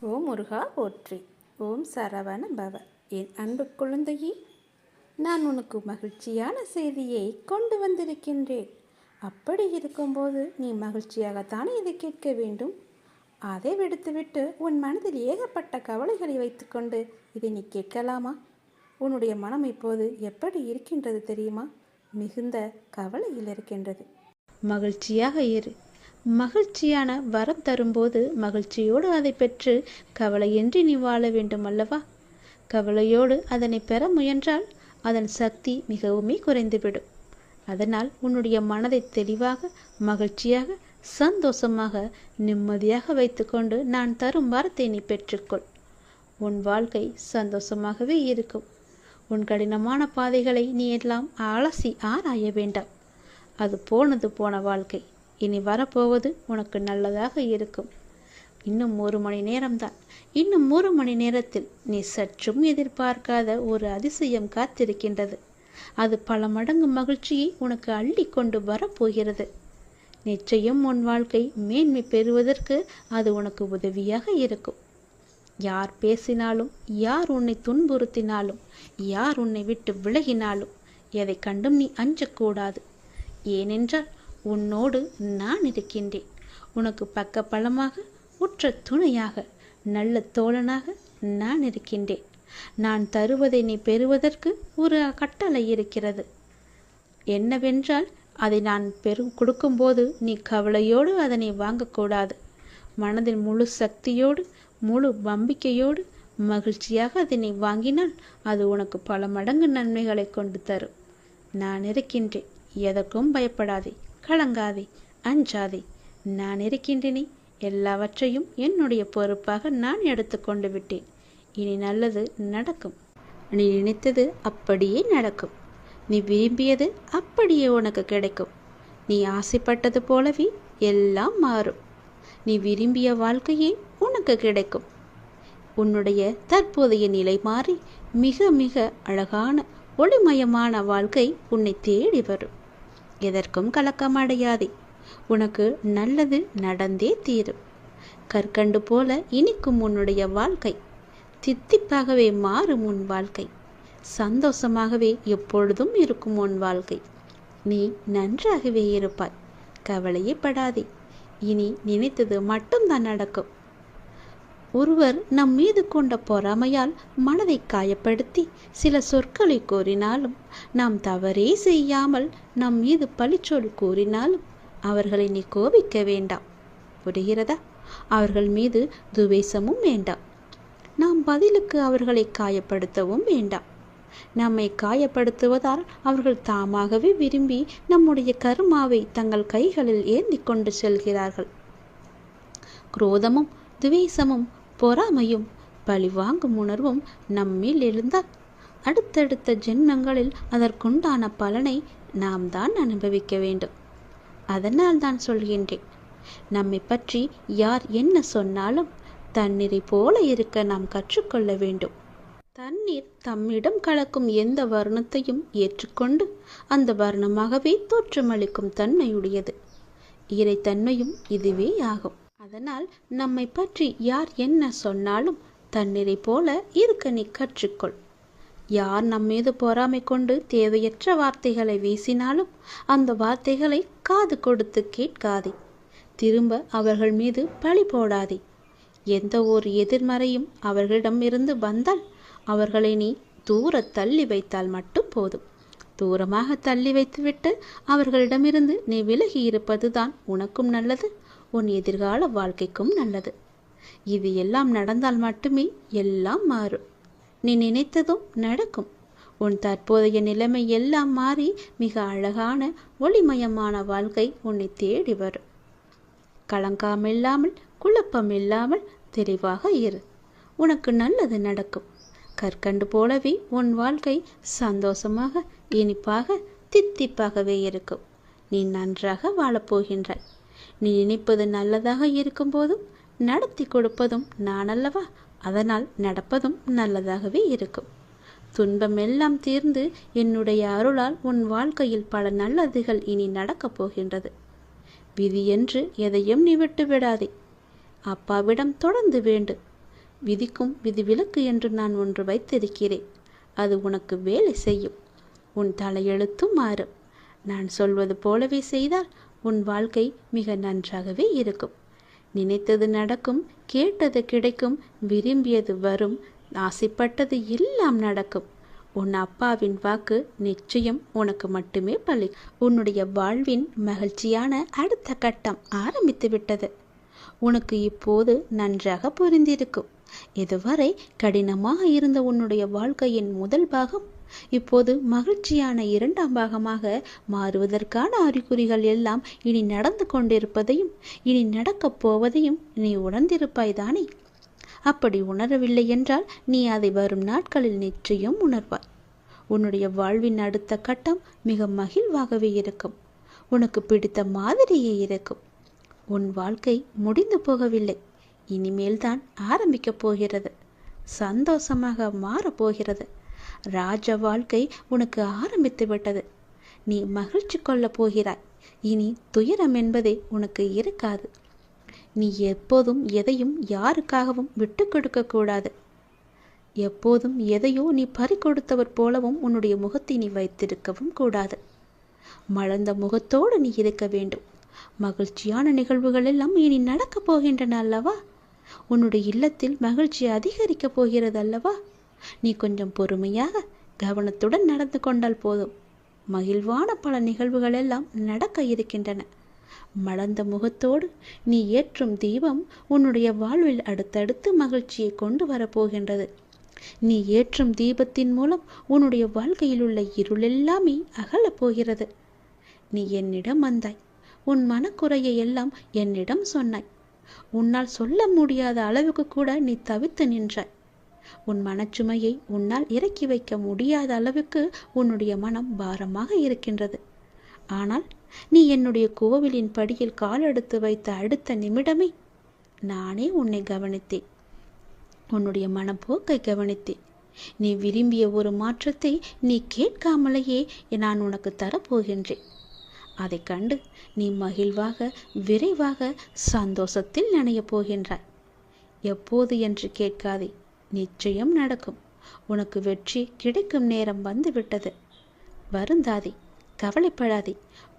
ஓம் முருகா போற்றி. ஓம் சரவண பவ. என் அன்பு குழந்தையே, நான் உனக்கு மகிழ்ச்சியான செய்தியை கொண்டு வந்திருக்கின்றேன். அப்படி இருக்கும்போது நீ மகிழ்ச்சியாகத்தானே இதை கேட்க வேண்டும். அதை விடுத்துவிட்டு உன் மனதில் ஏகப்பட்ட கவலைகளை வைத்துக்கொண்டு இதை நீ கேட்கலாமா? உன்னுடைய மனம் இப்போது எப்படி இருக்கின்றது தெரியுமா? மிகுந்த கவலையில் இருக்கின்றது. மகிழ்ச்சியாக இரு. மகிழ்ச்சியான வரம் தரும்போது மகிழ்ச்சியோடு அதை பெற்று கவலையின்றி நீ வாழ வேண்டும் அல்லவா? கவலையோடு அதனை பெற முயன்றால் அதன் சக்தி மிகவுமே குறைந்துவிடும். அதனால் உன்னுடைய மனதை தெளிவாக, மகிழ்ச்சியாக, சந்தோஷமாக, நிம்மதியாக வைத்துக்கொண்டு நான் தரும் வரத்தை நீ பெற்றுக்கொள். உன் வாழ்க்கை சந்தோஷமாகவே இருக்கும். உன் கடினமான பாதைகளை நீ எல்லாம் அலசி ஆராய வேண்டாம். அது போனது போன வாழ்க்கை. இனி வரப்போவது உனக்கு நல்லதாக இருக்கும். இன்னும் 1 மணி நேரம்தான். இன்னும் 1 மணி நேரத்தில் நீ சற்றும் எதிர்பார்க்காத ஒரு அதிசயம் காத்திருக்கின்றது. அது பல மடங்கு மகிழ்ச்சியை உனக்கு அள்ளி கொண்டு வரப்போகிறது. நிச்சயம் உன் வாழ்க்கை மேன்மை பெறுவதற்கு அது உனக்கு உதவியாக இருக்கும். யார் பேசினாலும், யார் உன்னை துன்புறுத்தினாலும், யார் உன்னை விட்டு விலகினாலும் எதை கண்டும் நீ அஞ்சக்கூடாது. ஏனென்றால் உன்னோடு நான் இருக்கின்றேன். உனக்கு பக்க பலமாக, உற்ற துணையாக, நல்ல தோழனாக நான் இருக்கின்றேன். நான் தருவதை நீ பெறுவதற்கு ஒரு கட்டளை இருக்கிறது. என்னவென்றால் அதை நான் கொடுக்கும்போது நீ கவலையோடு அதனை வாங்கக்கூடாது. மனதில் முழு சக்தியோடு, முழு நம்பிக்கையோடு, மகிழ்ச்சியாக அதனை வாங்கினால் அது உனக்கு பல மடங்கு நன்மைகளை கொண்டு தரும். நான் இருக்கின்றேன். எதற்கும் பயப்படாதே, கலங்காதே, அஞ்சாதே. நான் இருக்கின்றேனே. எல்லாவற்றையும் என்னுடைய பொறுப்பாக நான் எடுத்துக்கொண்டு விட்டேன். இனி நல்லது நடக்கும். நீ நினைத்தது அப்படியே நடக்கும். நீ விரும்பியது அப்படியே உனக்கு கிடைக்கும். நீ ஆசைப்பட்டது போலவே எல்லாம் மாறும். நீ விரும்பிய வாழ்க்கையே உனக்கு கிடைக்கும். உன்னுடைய தற்போதைய நிலை மாறி மிக மிக அழகான ஒளிமயமான வாழ்க்கை உன்னை தேடி வரும். எதற்கும் கலக்கம் அடையாதே. உனக்கு நல்லது நடந்தே தீரும். கற்கண்டு போல இனிக்கும் உன்னுடைய வாழ்க்கை. தித்திப்பாகவே மாறும் உன் வாழ்க்கை. சந்தோஷமாகவே எப்பொழுதும் இருக்கும் உன் வாழ்க்கை. நீ நன்றாகவே இருப்பாய். கவலையே படாதே. இனி நினைத்தது மட்டும்தான் நடக்கும். ஒருவர் நம் மீது கொண்ட பொறாமையால் மனதை காயப்படுத்தி சில சொற்களை கூறினாலும், நாம் தவறே செய்யாமல் நம் மீது பழிச்சொல் கூறினாலும் அவர்களை நீ கோபிக்க வேண்டாம். புரிகிறதா? அவர்கள் மீது துவேஷமும் வேண்டாம். நாம் பதிலுக்கு அவர்களை காயப்படுத்தவும் வேண்டாம். நம்மை காயப்படுத்துவதால் அவர்கள் தாமாகவே விரும்பி நம்முடைய கர்மாவை தங்கள் கைகளில் ஏந்தி கொண்டு செல்கிறார்கள். குரோதமும், துவேஷமும், பொறாமையும், பழிவாங்கும் உணர்வும் நம்மில் எழுந்தால் அடுத்தடுத்த ஜென்மங்களில் அதற்குண்டான பலனை நாம் தான் அனுபவிக்க வேண்டும். அதனால் தான் சொல்கின்றேன், நம்மை பற்றி யார் என்ன சொன்னாலும் தண்ணீரை போல இருக்க நாம் கற்றுக்கொள்ள வேண்டும். தண்ணீர் தம்மிடம் கலக்கும் எந்த வர்ணத்தையும் ஏற்றுக்கொண்டு அந்த வர்ணமாகவே தோற்றமளிக்கும் தன்மையுடையது. இறைத்தன்மையும் இதுவே ஆகும். அதனால் நம்மை பற்றி யார் என்ன சொன்னாலும் தண்ணீரை போல இருக்க நீ கற்றுக்கொள். யார் நம்மீது பொறாமை கொண்டு தேவையற்ற வார்த்தைகளை வீசினாலும் அந்த வார்த்தைகளை காது கொடுத்து கேட்காதே. திரும்ப அவர்கள் மீது பழி போடாதே. எந்த ஒரு எதிர்மறையும் அவர்களிடம் இருந்து வந்தால் அவர்களை நீ தூர தள்ளி வைத்தால் மட்டும் போதும். தூரமாக தள்ளி வைத்துவிட்டு அவர்களிடமிருந்து நீ விலகி இருப்பதுதான் உனக்கும் நல்லது, உன் எதிர்கால வாழ்க்கைக்கும் நல்லது. இது எல்லாம் நடந்தால் மட்டுமே எல்லாம் மாறும். நீ நினைத்ததும் நடக்கும். உன் தற்போதைய நிலைமை எல்லாம் மாறி மிக அழகான ஒளிமயமான வாழ்க்கை உன்னை தேடி வரும். கலங்காமில்லாமல், குழப்பமில்லாமல் தெளிவாக இரு. உனக்கு நல்லது நடக்கும். கற்கண்டு போலவே உன் வாழ்க்கை சந்தோஷமாக, இனிப்பாக, தித்திப்பாகவே இருக்கும். நீ நன்றாக வாழப்போகின்றாய். நீ நினைப்பது நல்லதாக இருக்கும் போதும் நடத்தி கொடுப்பதும் நான் அல்லவா? அதனால் நடப்பதும் நல்லதாகவே இருக்கும். துன்பம் எல்லாம் தீர்ந்து என்னுடைய அருளால் உன் வாழ்க்கையில் பல நல்லதுகள் இனி நடக்கப் போகின்றது. விதி என்று எதையும் நீ விட்டு விடாதே. அப்பாவிடம் தொடர்ந்து வேண்டு. விதிக்கும் விதிவிலக்கு என்று நான் ஒன்று வைத்திருக்கிறேன். அது உனக்கு வேலை செய்யும். உன் தலையெழுத்தும் மாறும். நான் சொல்வது போலவே செய்தால் உன் வாழ்க்கை மிக நன்றாகவே இருக்கும். நினைத்தது நடக்கும், கேட்டது கிடைக்கும், விரும்பியது வரும், ஆசைப்பட்டது எல்லாம் நடக்கும். உன் அப்பாவின் வாக்கு நிச்சயம் உனக்கு மட்டுமே பலிக்கும். உன்னுடைய வாழ்வின் மகிழ்ச்சியான அடுத்த கட்டம் ஆரம்பித்து விட்டது. உனக்கு இப்போது நன்றாக புரிந்திருக்கும். இதுவரை கடினமாக இருந்த உன்னுடைய வாழ்க்கையின் முதல் பாகம் இப்போது மகிழ்ச்சியான இரண்டாம் பாகமாக மாறுவதற்கான அறிகுறிகள் எல்லாம் இனி நடந்து கொண்டிருப்பதையும் இனி நடக்கப் போவதையும் நீ உணர்ந்திருப்பாய் தானே? அப்படி உணரவில்லை என்றால் நீ அதை வரும் நாட்களில் நிச்சயம் உணர்வாய். உன்னுடைய வாழ்வின் அடுத்த கட்டம் மிக மகிழ்வாகவே இருக்கும். உனக்கு பிடித்த மாதிரியே இருக்கும். உன் வாழ்க்கை முடிந்து போகவில்லை, இனிமேல் தான் ஆரம்பிக்கப் போகிறது. சந்தோஷமாக மாறப்போகிறது. ராஜ வாழ்க்கை உனக்கு ஆரம்பித்து விட்டது. நீ மகிழ்ச்சி கொள்ளப் போகிறாய். இனி துயரம் என்பதே உனக்கு இருக்காது. நீ எப்போதும் எதையும் யாருக்காகவும் விட்டு கொடுக்க கூடாது. எப்போதும் எதையோ நீ பறி கொடுத்தவர் போலவும் உன்னுடைய முகத்தை நீ வைத்திருக்கவும் கூடாது. மலர்ந்த முகத்தோடு நீ இருக்க வேண்டும். மகிழ்ச்சியான நிகழ்வுகள் எல்லாம் இனி நடக்கப் போகின்றன அல்லவா? உன்னுடைய இல்லத்தில் மகிழ்ச்சி அதிகரிக்கப் போகிறது அல்லவா? நீ கொஞ்சம் பொறுமையாக கவனத்துடன் நடந்து கொண்டால் போதும். மகிழ்வான பல நிகழ்வுகள் எல்லாம் நடக்க இருக்கின்றன. மலர்ந்த முகத்தோடு நீ ஏற்றும் தீபம் உன்னுடைய வாழ்வில் அடுத்தடுத்து மகிழ்ச்சியை கொண்டு வரப்போகின்றது. நீ ஏற்றும் தீபத்தின் மூலம் உன்னுடைய வாழ்க்கையில் உள்ள இருளெல்லாமே அகலப் போகிறது. நீ என்னிடம் வந்தாய். உன் மனக்குறையை எல்லாம் என்னிடம் சொன்னாய். உன்னால் சொல்ல முடியாத அளவுக்கு கூட நீ தவித்து நின்றாய். உன் மனச்சுமையை உன்னால் இறக்கி வைக்க முடியாத அளவுக்கு உன்னுடைய மனம் பாரமாக இருக்கின்றது. ஆனால் நீ என்னுடைய கோவிலின் படியில் காலெடுத்து வைத்த அடுத்த நிமிடமே நானே உன்னை கவனித்தேன். உன்னுடைய மனப்போக்கை கவனித்தேன். நீ விரும்பிய ஒரு மாற்றத்தை நீ கேட்காமலேயே நான் உனக்கு தரப்போகின்றேன். அதை கண்டு நீ மகிழ்வாக விரைவாக சந்தோஷத்தில் நனையப் போகின்றாய். எப்போது என்று கேட்காதே, நிச்சயம் நடக்கும். உனக்கு வெற்றி கிடைக்கும் நேரம் வந்துவிட்டது. வருந்தாதே, கவலைப்படாதே.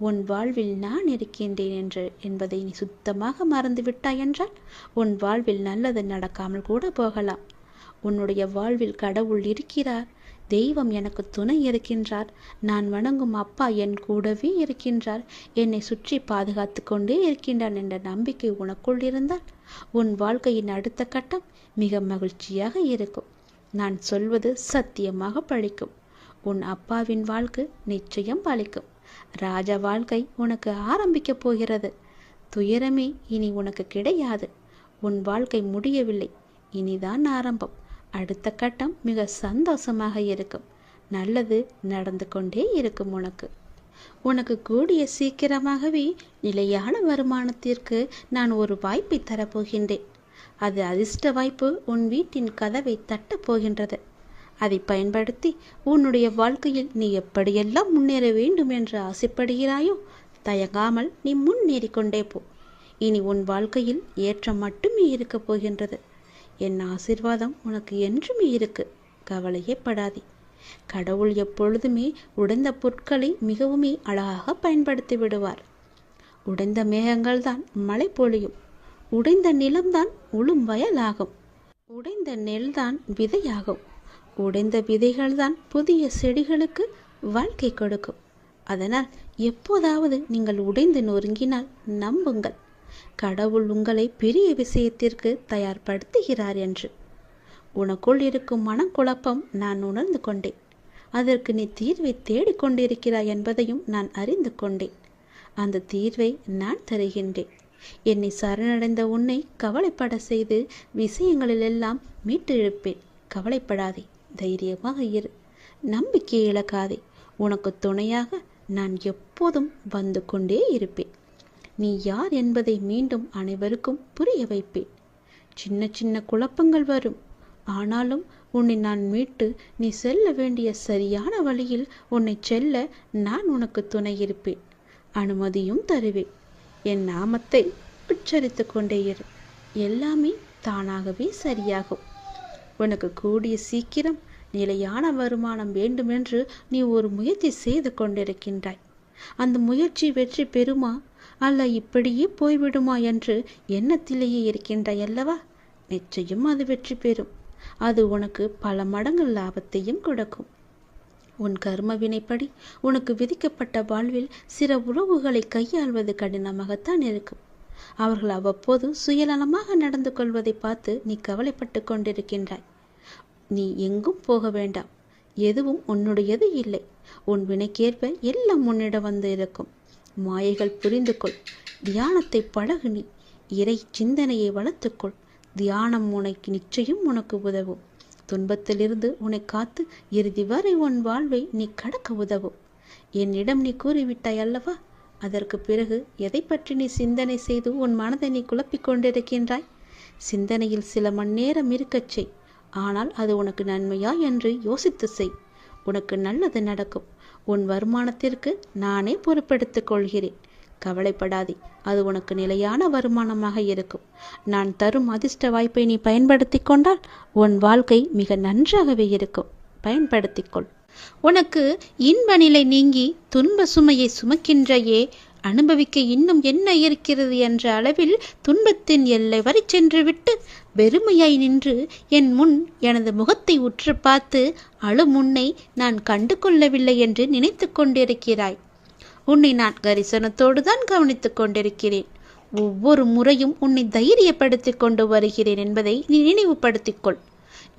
உன் வாழ்வில் நான் இருக்கின்றேன் என்பதை நீ சுத்தமாக மறந்து விட்டாய் என்றால் உன் வாழ்வில் நல்லது நடக்காமல் கூட போகலாம். உன்னுடைய வாழ்வில் கடவுள் இருக்கிறார். தெய்வம் எனக்கு துணை இருக்கின்றார். நான் வணங்கும் அப்பா என் கூடவே இருக்கின்றார். என்னை சுற்றி பாதுகாத்து கொண்டே இருக்கின்றான் என்ற நம்பிக்கை உனக்குள் இருந்தால் உன் வாழ்க்கையின் அடுத்த கட்டம் மிக மகிழ்ச்சியாக இருக்கும். நான் சொல்வது சத்தியமாக பழிக்கும். உன் அப்பாவின் வாழ்க்கை நிச்சயம் பழிக்கும். ராஜ வாழ்க்கை உனக்கு ஆரம்பிக்கப் போகிறது. துயரமே இனி உனக்கு கிடையாது. உன் வாழ்க்கை முடியவில்லை, இனிதான் ஆரம்பம். அடுத்த கட்டம் மிக சந்தோஷமாக இருக்கும். நல்லது நடந்து கொண்டே இருக்கும். உனக்கு கூடிய சீக்கிரமாகவே நிலையான வருமானத்திற்கு நான் ஒரு வாய்ப்பை தரப்போகின்றேன். அது அதிர்ஷ்ட வாய்ப்பு உன் வீட்டின் கதவை தட்டப் போகின்றது. அதை பயன்படுத்தி உன்னுடைய வாழ்க்கையில் நீ எப்படியெல்லாம் முன்னேற வேண்டும் என்று ஆசைப்படுகிறாயோ தயங்காமல் நீ முன்னேறி கொண்டே போ. இனி உன் வாழ்க்கையில் ஏற்றம் மட்டுமே இருக்கப் போகின்றது. என் ஆசீர்வாதம் உனக்கு என்றுமே இருக்கு. கவலையே படாதே. கடவுள் எப்பொழுதுமே உடைந்த பொருட்களை மிகவுமே அழகாக பயன்படுத்தி விடுவார். உடைந்த மேகங்கள் தான் மழை பொழியும். உடைந்த நிலம்தான் உளும் வயலாகும். உடைந்த நெல்தான் விதையாகும். உடைந்த விதைகள்தான் புதிய செடிகளுக்கு வாழ்க்கை கொடுக்கும். அதனால் எப்போதாவது நீங்கள் உடைந்து நொறுங்கினால் நம்புங்கள், கடவுள் உங்களை பெரிய விஷயத்திற்கு தயார்படுத்துகிறார் என்று. உனக்குள் இருக்கும் மனக்குழப்பம் நான் உணர்ந்து கொண்டேன். அதற்கு நீ தீர்வை தேடிக்கொண்டிருக்கிறாய் என்பதையும் நான் அறிந்து கொண்டேன். அந்த தீர்வை நான் தருகின்றேன். என்னை சரணடைந்த உன்னை கவலைப்பட செய்து விஷயங்களிலெல்லாம் மீட்டு இழுப்பேன். கவலைப்படாதே, தைரியமாக இரு, நம்பிக்கை இழக்காதே. உனக்கு துணையாக நான் எப்போதும் வந்து கொண்டே இருப்பேன். நீ யார் என்பதை மீண்டும் அனைவருக்கும் புரிய வைப்பேன். சின்ன சின்ன குழப்பங்கள் வரும், ஆனாலும் உன்னை நான் மீட்டு நீ செல்ல வேண்டிய சரியான வழியில் உன்னை செல்ல நான் உனக்கு துணை இருப்பேன். அனுமதியும் தருவேன். என் நாமத்தை உச்சரித்து கொண்டே இரு. எல்லாமே தானாகவே சரியாகும். உனக்கு கூடிய சீக்கிரம் நிலையான வருமானம் வேண்டுமென்று நீ ஒரு முயற்சி செய்து கொண்டிருக்கின்றாய். அந்த முயற்சி வெற்றி பெறுமா அல்ல இப்படியே போய்விடுமா என்று எண்ணத்திலேயே இருக்கின்றாய் அல்லவா? நிச்சயம் அது வெற்றி பெறும். அது உனக்கு பல மடங்கு லாபத்தையும் கொடுக்கும். உன் கர்ம வினைப்படி உனக்கு விதிக்கப்பட்ட வாழ்வில் சில உறவுகளை கையாள்வது கடினமாகத்தான் இருக்கும். அவர்கள் அவ்வப்போது சுயநலமாக நடந்து கொள்வதை பார்த்து நீ கவலைப்பட்டு கொண்டிருக்கின்றாய். நீ எங்கும் போக வேண்டாம். எதுவும் உன்னுடையது இல்லை. உன் வினைக்கேற்ப எல்லாம் உன்னிடம் வந்து இருக்கும். மாயைகள் புரிந்து கொள். தியானத்தை பழகு. நீ இறை சிந்தனையை வளர்த்துக்கொள். தியானம் உனக்கு நிச்சயம் உனக்கு உதவும். துன்பத்திலிருந்து உன்னை காத்து இறுதி வரை உன் வாழ்வை நீ கடக்க உதவும். என்னிடம் நீ கூறிவிட்டாய் அல்லவா? அதற்கு பிறகு எதை பற்றி நீ சிந்தனை செய்து உன் மனதை நீ குழப்பிக் கொண்டிருக்கின்றாய்? சிந்தனையில் சில மணி நேரம் இருக்கச் செய். ஆனால் அது உனக்கு நன்மையா என்று யோசித்து செய். உனக்கு நல்லது நடக்கும். உன் வருமானத்திற்கு நானே பொறுப்பெடுத்துக் கொள்கிறேன். கவலைப்படாதே. அது உனக்கு நிலையான வருமானமாக இருக்கும். நான் தரும் அதிர்ஷ்ட வாய்ப்பை நீ பயன்படுத்தி கொண்டால் உன் வாழ்க்கை மிக நன்றாகவே இருக்கும். பயன்படுத்திக்கொள். உனக்கு இன்ப நிலை நீங்கி துன்ப சுமையை சுமக்கின்றையே, அனுபவிக்க இன்னும் என்ன இருக்கிறது என்ற அளவில் துன்பத்தின் எல்லை வரை சென்று விட்டு வெறுமையாய் நின்று என் முன் எனது முகத்தை உற்று பார்த்து அழும் உன்னை நான் கண்டு கொள்ளவில்லை என்று நினைத்து கொண்டிருக்கிறாய். உன்னை நான் கரிசனத்தோடு தான் கவனித்துக் கொண்டிருக்கிறேன். ஒவ்வொரு முறையும் உன்னை தைரியப்படுத்தி கொண்டு வருகிறேன் என்பதை நீ நினைவுபடுத்திக்கொள்.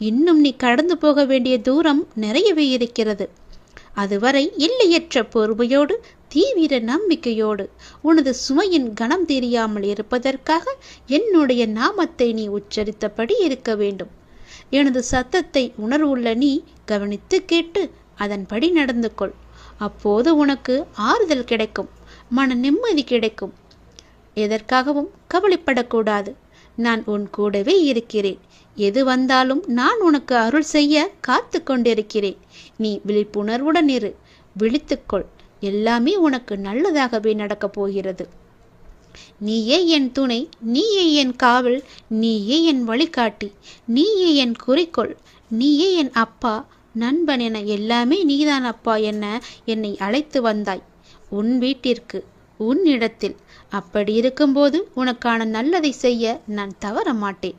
இன்னும் நீ கடந்து போக வேண்டிய தூரம் நிறையவே இருக்கிறது. அதுவரை எல்லையற்ற பொறுமையோடு தீவிர நம்பிக்கையோடு உனது சுமையின் கணம் தெரியாமல் இருப்பதற்காக என்னுடைய நாமத்தை நீ உச்சரித்தபடி இருக்க வேண்டும். எனது சத்தத்தை உணர்வுள்ள நீ கவனித்து கேட்டு அதன்படி நடந்து கொள். அப்போது உனக்கு ஆறுதல் கிடைக்கும், மன நிம்மதி கிடைக்கும். எதற்காகவும் கவலைப்படக்கூடாது. நான் உன் கூடவே இருக்கிறேன். எது வந்தாலும் நான் உனக்கு அருள் செய்ய காத்து கொண்டிருக்கிறேன். நீ விழிப்புணர்வுடன் இரு. விழித்துக்கொள். எல்லாமே உனக்கு நல்லதாகவே நடக்கப் போகிறது. நீயே என் துணை, நீயே என் காவல், நீயே என் வழிகாட்டி, நீயே என் குறிக்கோள், நீயே என் அப்பா, நண்பன் என எல்லாமே நீதான் அப்பா என என்னை அழைத்து வந்தாய் உன் வீட்டிற்கு, உன் இடத்தில். அப்படி இருக்கும்போது உனக்கான நல்லதை செய்ய நான் தவற மாட்டேன்.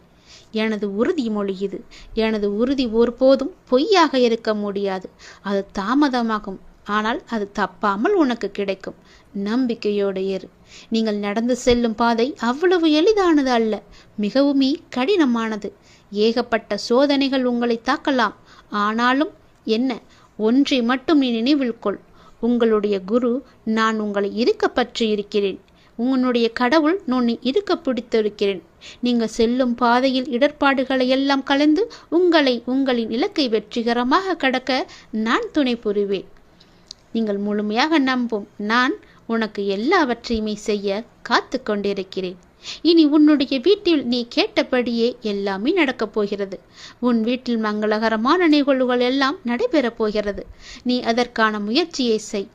எனது உறுதிமொழி இது. எனது உறுதி ஒருபோதும் பொய்யாக இருக்க முடியாது. அது தாமதமாகும், ஆனால் அது தப்பாமல் உனக்கு கிடைக்கும். நம்பிக்கையோடு இரு. நீங்கள் நடந்து செல்லும் பாதை அவ்வளவு எளிதானது அல்ல, மிகவுமே கடினமானது. ஏகப்பட்ட சோதனைகள் உங்களை தாக்கலாம். ஆனாலும் என்ன, ஒன்றை மட்டும் நீ நினைவில் கொள். உங்களுடைய குரு நான் உங்களை இருக்க பற்றி இருக்கிறேன். உன்னுடைய கடவுள் உன்னை இருக்க பிடித்திருக்கிறேன். நீங்கள் செல்லும் பாதையில் இடர்பாடுகளை எல்லாம் கலந்து உங்களை உங்களின் இலக்கை வெற்றிகரமாக கடக்க நான் துணை புரிவேன். நீங்கள் முழுமையாக நம்பும் நான் உனக்கு எல்லாவற்றையுமே செய்ய காத்து கொண்டிருக்கிறேன். இனி உன்னுடைய வீட்டில் நீ கேட்டபடியே எல்லாமே நடக்கப் போகிறது. உன் வீட்டில் மங்களகரமான நிகழ்வுகள் எல்லாம் நடைபெறப் போகிறது. நீ அதற்கான முயற்சியை செய்.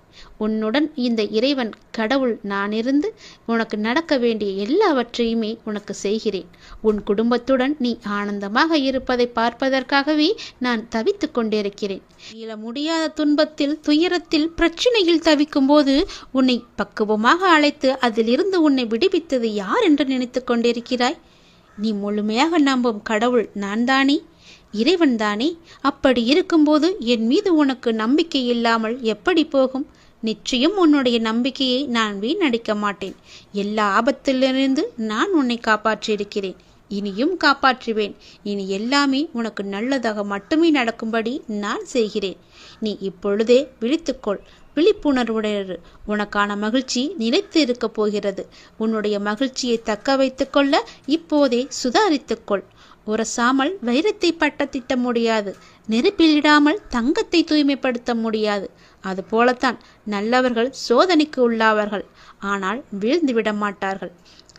உன்னுடன் இந்த இறைவன் கடவுள் நான் இருந்து உனக்கு நடக்க வேண்டிய எல்லாவற்றையுமே உனக்கு செய்கிறேன். உன் குடும்பத்துடன் நீ ஆனந்தமாக இருப்பதை பார்ப்பதற்காகவே நான் தவித்து கொண்டிருக்கிறேன். மீள முடியாத துன்பத்தில், துயரத்தில், பிரச்சனையில் தவிக்கும் போது உன்னை பக்குவமாக அழைத்து அதிலிருந்து உன்னை விடுவித்தது யார் என்று நினைத்து கொண்டிருக்கிறாய்? நீ முழுமையாக நம்பும் கடவுள் நான் தானே, இறைவன் தானே. அப்படி இருக்கும்போது என் மீது உனக்கு நம்பிக்கை இல்லாமல் எப்படி போகும்? நிச்சயம் உன்னுடைய நம்பிக்கையை நான் வீணடிக்க மாட்டேன். எல்லா ஆபத்திலிருந்து நான் உன்னை காப்பாற்றியிருக்கிறேன். இனியும் காப்பாற்றுவேன். இனி எல்லாமே உனக்கு நல்லதாக மட்டுமே நடக்கும்படி நான் செய்கிறேன். நீ இப்பொழுதே விழித்துக்கொள். விழிப்புணர்வுடைய உனக்கான மகிழ்ச்சி நிலைத்து இருக்க போகிறது. உன்னுடைய மகிழ்ச்சியை தக்க வைத்துக் கொள்ள இப்போதே சுதாரித்துக்கொள். உரசாமல் வைரத்தை பட்ட திட்ட முடியாது. நெருப்பிலிடாமல் தங்கத்தை தூய்மைப்படுத்த முடியாது. அதுபோலத்தான் நல்லவர்கள் சோதனைக்கு உள்ளாவார்கள், ஆனால் வீழ்ந்து விட மாட்டார்கள்.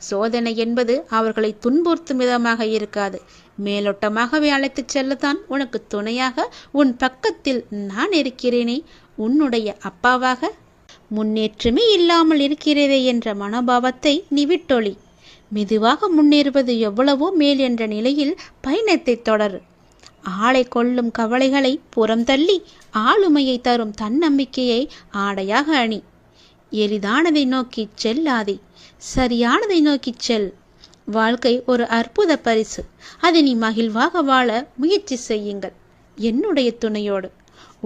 சோதனை என்பது அவர்களை துன்புறுத்தும் விதமாக இருக்காது. மேலோட்டமாகவே அழைத்துச் செல்லத்தான் உனக்கு துணையாக உன் பக்கத்தில் நான் இருக்கிறேனே, உன்னுடைய அப்பாவாக. முன்னேற்றமே இல்லாமல் இருக்கிறதே என்ற மனோபாவத்தை நீ விட்டொழி. மெதுவாக முன்னேறுவது எவ்வளவோ மேல் என்ற நிலையில் பயணத்தை தொடரு. ஆளை கொள்ளும் கவலைகளை புறம் தள்ளி ஆளுமையை தரும் தன்னம்பிக்கையை ஆடையாக அணி. எளிதானதை நோக்கி செல்லாதே, சரியானதை நோக்கிச் செல். வாழ்க்கை ஒரு அற்புத பரிசு. அதை நீ மகிழ்வாக வாழ முயற்சி செய்யுங்கள். என்னுடைய துணையோடு.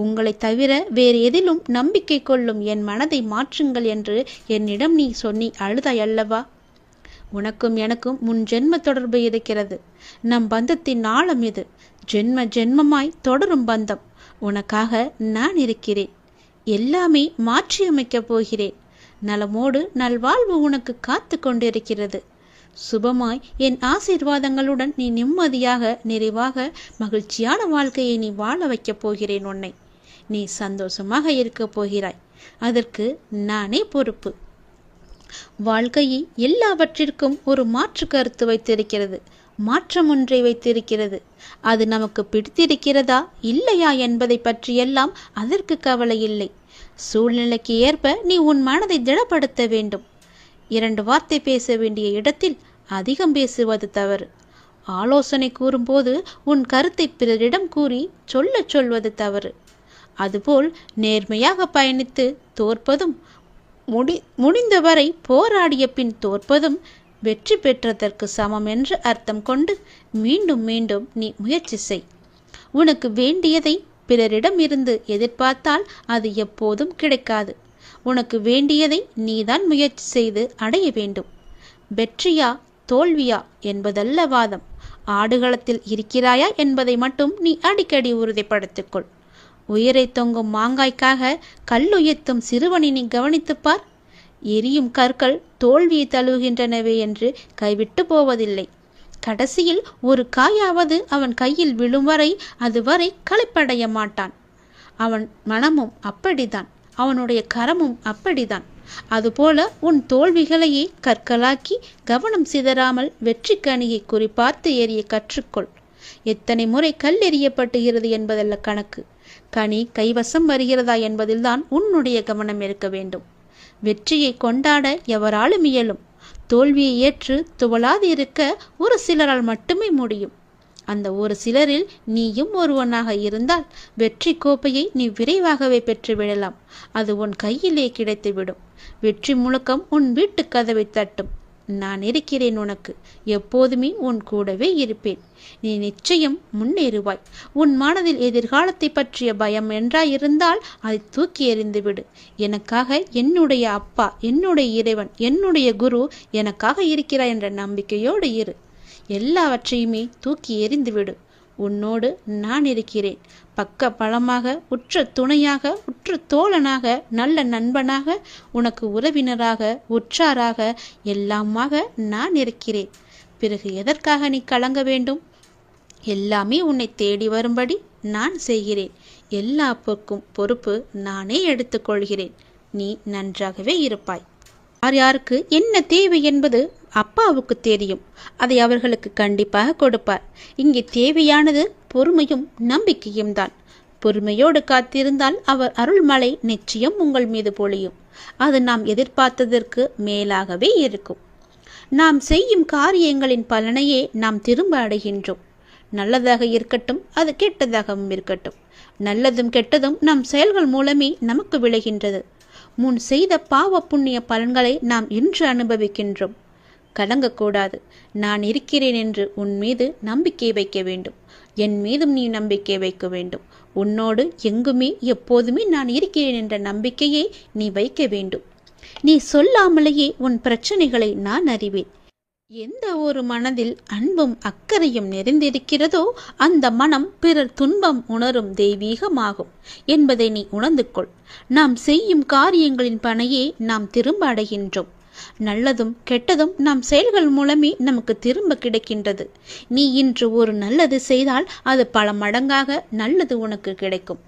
உங்களை தவிர வேறு எதிலும் நம்பிக்கை கொள்ளும் என் மனதை மாற்றுங்கள் என்று என்னிடம் நீ சொன்னி அழுதாய் அல்லவா? உனக்கும் எனக்கும் முன் ஜென்ம தொடர்பு இருக்கிறது. நம் பந்தத்தின் ஆழம் இது. ஜென்ம ஜென்மமாய் தொடரும் பந்தம். உனக்காக நான் இருக்கிறேன். எல்லாமே மாற்றியமைக்கப் போகிறேன். நலமோடு நல்வாழ்வு உனக்கு காத்து கொண்டிருக்கிறது. சுபமாய் என் ஆசீர்வாதங்களுடன் நீ நிம்மதியாக, நிறைவாக, மகிழ்ச்சியான வாழ்க்கையை நீ வாழ வைக்கப் போகிறேன். உன்னை நீ சந்தோஷமாக இருக்கப் போகிறாய். அதற்கு நானே பொறுப்பு. வாழ்க்கையை எல்லாவற்றிற்கும் ஒரு மாற்று கருத்து வைத்திருக்கிறது. மாற்றம் ஒன்றை வைத்திருக்கிறது. அது நமக்கு பிடித்திருக்கிறதா இல்லையா என்பதை பற்றியெல்லாம் அதற்கு கவலை இல்லை. சூழ்நிலைக்கு ஏற்ப நீ உன் மனதை திடப்படுத்த வேண்டும். 2 வார்த்தை பேச வேண்டிய இடத்தில் அதிகம் பேசுவது தவறு. ஆலோசனை கூறும்போது உன் கருத்தை பிறரிடம் கூறி சொல்வது தவறு. அதுபோல் நேர்மையாக பயணித்து தோற்பதும், முடிந்தவரை போராடிய பின் தோற்பதும் வெற்றி பெற்றதற்கு சமம் என்று அர்த்தம் கொண்டு மீண்டும் மீண்டும் நீ முயற்சி செய். உனக்கு வேண்டியதை பிறரிடம் இருந்து எதிர்பார்த்தால் அது எப்போதும் கிடைக்காது. உனக்கு வேண்டியதை நீதான் முயற்சி செய்து அடைய வேண்டும். வெற்றியா தோல்வியா என்பதல்ல வாதம். ஆடுகளத்தில் இருக்கிறாயா என்பதை மட்டும் நீ அடிக்கடி உறுதிப்படுத்திக்கொள். உயிரை தொங்கும் மாங்காய்க்காக கல்லுயர்த்தும் சிறுவனை நீ கவனித்துப்பார். எரியும் கற்கள் தோல்வியை தழுவுகின்றனவே என்று கைவிட்டு போவதில்லை. கடைசியில் ஒரு காயாவது அவன் கையில் விழும் வரை அதுவரை களைப்படைய மாட்டான். அவன் மனமும் அப்படித்தான், அவனுடைய கரமும் அப்படித்தான். அதுபோல உன் தோல்விகளையே கற்களாக்கி கவனம் சிதறாமல் வெற்றி கனியை குறிப்பார்த்து எறிய கற்றுக்கொள். எத்தனை முறை கல் எறியப்பட்டுகிறது என்பதல்ல கணக்கு. கனி கைவசம் வருகிறதா என்பதில்தான் உன்னுடைய கவனம் இருக்க வேண்டும். வெற்றியை கொண்டாட எவராலும் இயலும். தோல்வியை ஏற்று துவளாது இருக்க ஒரு சிலரால் மட்டுமே முடியும். அந்த ஒரு சிலரில் நீயும் ஒருவனாக இருந்தால் வெற்றி கோப்பையை நீ விரைவாகவே பெற்றுவிடலாம். அது உன் கையிலே கிடைத்துவிடும். வெற்றி முழக்கம் உன் வீட்டு கதவை தட்டும். நான் இருக்கிறேன் உனக்கு. எப்போதுமே உன் கூடவே இருப்பேன். நீ நிச்சயம் முன்னேறுவாய். உன் மனதில் எதிர்காலத்தை பற்றிய பயம் என்றாயிருந்தால் அதை தூக்கி எறிந்துவிடு. எனக்காக என்னுடைய அப்பா, என்னுடைய இறைவன், என்னுடைய குரு எனக்காக இருக்கிறாய் என்ற நம்பிக்கையோடு இரு. எல்லாவற்றையுமே தூக்கி எறிந்துவிடு. உன்னோடு நான் இருக்கிறேன். பக்க பலமாக, உற்ற துணையாக, உற்ற தோழனாக, நல்ல நண்பனாக, உனக்கு உறவினராக, உற்றாராக, எல்லாமாக நான் இருக்கிறேன். பிறகு எதற்காக நீ கலங்க வேண்டும்? எல்லாமே உன்னை தேடி வரும்படி நான் செய்கிறேன். எல்லா பொறுப்பு நானே எடுத்துக்கொள்கிறேன். நீ நன்றாகவே இருப்பாய். யார் யாருக்கு என்ன தேவை என்பது அப்பாவுக்கு தெரியும். அதை அவர்களுக்கு கண்டிப்பாக கொடுப்பார். இங்கே தேவையானது பொறுமையும் நம்பிக்கையும் தான். பொறுமையோடு காத்திருந்தால் அவர் அருள்மழை நிச்சயம் உங்கள் மீது பொழியும். அது நாம் எதிர்பார்த்ததற்கு மேலாகவே இருக்கும். நாம் செய்யும் காரியங்களின் பலனையே நாம் திரும்ப அடைகின்றோம். நல்லதாக இருக்கட்டும், அது கெட்டதாகவும் இருக்கட்டும். நல்லதும் கெட்டதும் நம் செயல்கள் மூலமே நமக்கு விளைகின்றது. முன் செய்த பாவ புண்ணிய பலன்களை நாம் இன்று அனுபவிக்கின்றோம். கலங்கக்கூடாது. நான் இருக்கிறேன் என்று உன் மீது நம்பிக்கை வைக்க வேண்டும். என் மீதும் நீ நம்பிக்கை வைக்க வேண்டும். உன்னோடு எங்குமே எப்போதுமே நான் இருக்கிறேன் என்ற நம்பிக்கையை நீ வைக்க வேண்டும். நீ சொல்லாமலேயே உன் பிரச்சனைகளை நான் அறிவேன். எந்த ஒரு மனதில் அன்பும் அக்கறையும் நிறைந்திருக்கிறதோ அந்த மனம் பிறர் துன்பம் உணரும் தெய்வீகமாகும் என்பதை நீ உணர்ந்து கொள். நாம் செய்யும் காரியங்களின் பணையே நாம் திரும்ப அடைகின்றோம். நல்லதும் கெட்டதும் நம் செயல்கள் மூலமே நமக்கு திரும்ப கிடைக்கின்றது. நீ இன்று ஒரு நல்லது செய்தால் அது பல மடங்காக நல்லது உனக்கு கிடைக்கும்.